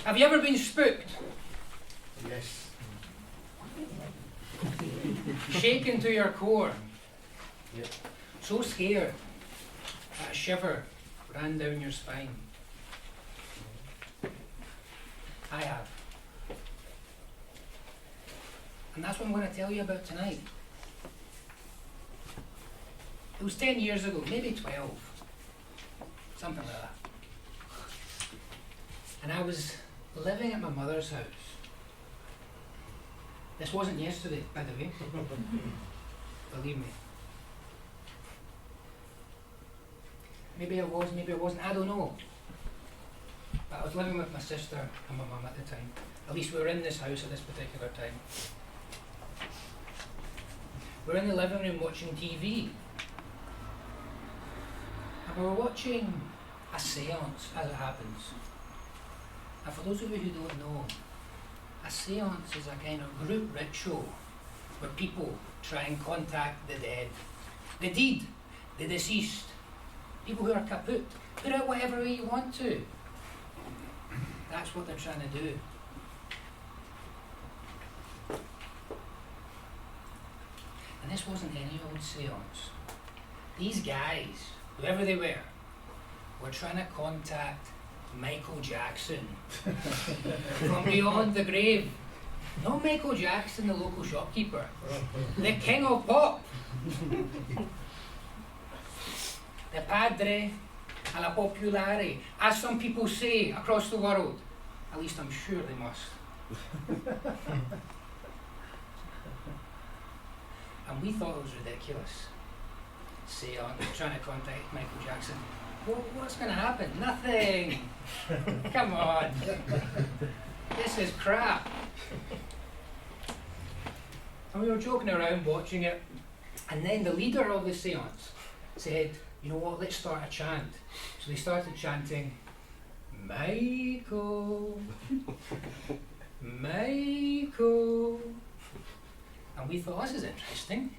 Have you ever been spooked? Yes. Shaken to your core? Yep. So scared that a shiver ran down your spine? I have. And that's what I'm going to tell you about tonight. It was 10 years ago, maybe 12, something like that. And I was living at my mother's house. This wasn't yesterday, by the way. Believe me. Maybe I was, maybe I wasn't, I don't know. But I was living with my sister and my mum at the time. At least we were in this house at this particular time. We were in the living room watching TV. And we were watching a seance, as it happens. And for those of you who don't know, a seance is a kind of group ritual where people try and contact the dead, the dead, the deceased, people who are kaput. Put it whatever way you want to. That's what they're trying to do. And this wasn't any old seance. These guys, whoever they were trying to contact Michael Jackson from beyond the grave. Not Michael Jackson, the local shopkeeper. The king of pop. The padre alla popolare, as some people say across the world. At least I'm sure they must. And we thought it was ridiculous. Seance, trying to contact Michael Jackson. What's going to happen? Nothing. Come on. This is crap. And we were joking around watching it. And then the leader of the seance said, you know what, let's start a chant. So they started chanting, Michael, Michael. And we thought, this is interesting.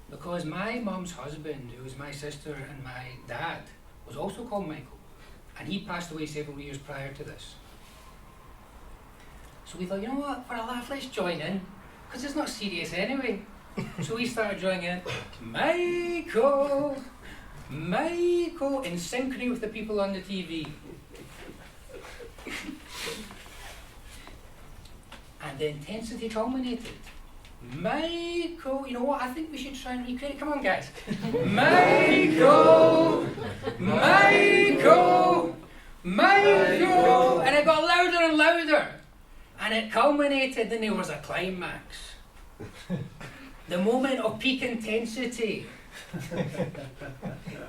Because my mum's husband, who was my sister and my dad, was also called Michael. And he passed away several years prior to this. So we thought, you know what, for a laugh, let's join in. Because it's not serious anyway. So we started joining in, Michael, Michael, in synchrony with the people on the TV. And the intensity culminated. Michael, you know what, I think we should try and recreate it. Come on, guys. Michael, Michael, Michael. And it got louder and louder. And it culminated, and there was a climax. The moment of peak intensity.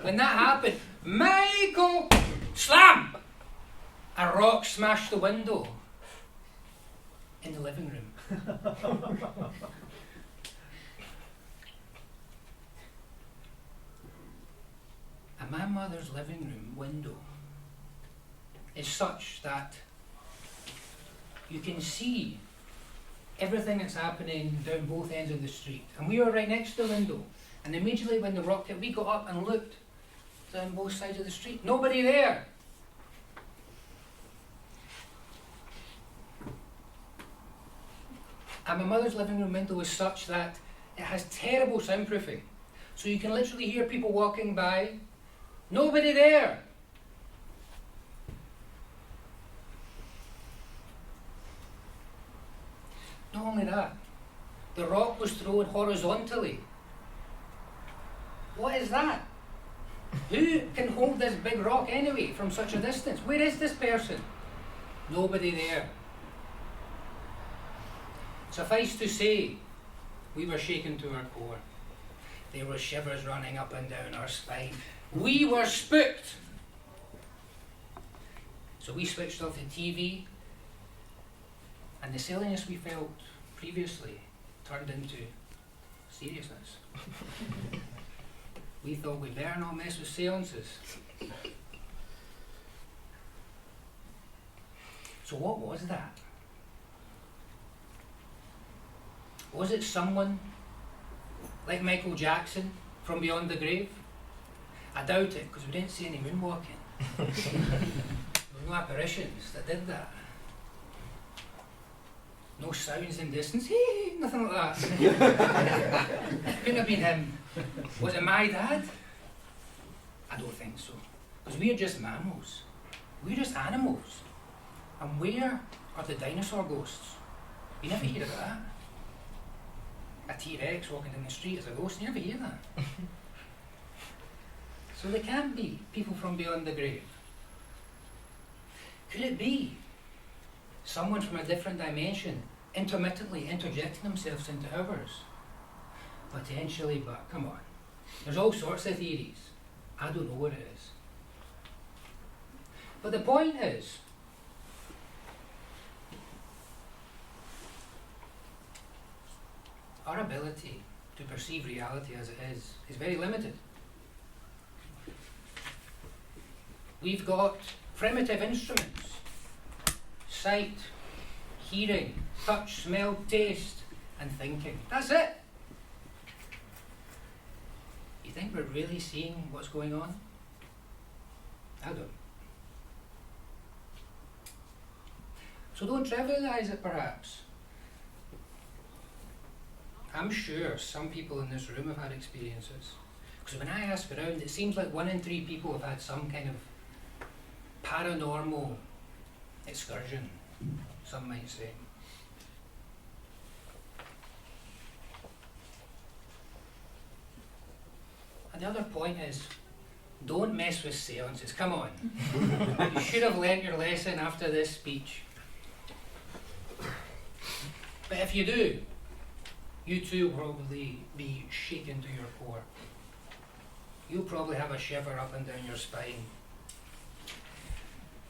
When that happened, Michael, slam! A rock smashed the window in the living room. And my mother's living room window is such that you can see everything that's happening down both ends of the street. And we were right next to the window. And immediately when the rock hit, we got up and looked down both sides of the street. Nobody there. And my mother's living room window is such that it has terrible soundproofing. So you can literally hear people walking by. Nobody there. Not only that, the rock was thrown horizontally. What is that? Who can hold this big rock anyway from such a distance? Where is this person? Nobody there. Suffice to say, we were shaken to our core. There were shivers running up and down our spine. We were spooked. So we switched off the TV, and the silliness we felt previously turned into seriousness. We thought we better not mess with seances. So what was that? Was it someone like Michael Jackson from beyond the grave? I doubt it, because we didn't see any moonwalking. There were no apparitions that did that. No sounds in distance, nothing like that. Couldn't have been him. Was it my dad? I don't think so. Because we're just mammals. We're just animals. And where are the dinosaur ghosts? You never hear of that. A T-Rex walking down the street as a ghost, you never hear that. So they can't be people from beyond the grave. Could it be someone from a different dimension intermittently interjecting themselves into ours? Potentially, but come on. There's all sorts of theories. I don't know what it is. But the point is, our ability to perceive reality as it is very limited. We've got primitive instruments: sight, hearing, touch, smell, taste, and thinking. That's it. You think we're really seeing what's going on? I don't. So don't trivialize it, perhaps. I'm sure some people in this room have had experiences. Because when I ask around, it seems like 1 in 3 people have had some kind of paranormal excursion, some might say. And the other point is, don't mess with seances, come on. You should have learnt your lesson after this speech. But if you do, you too will probably be shaken to your core. You'll probably have a shiver up and down your spine.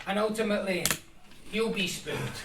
And ultimately, you'll be spooked.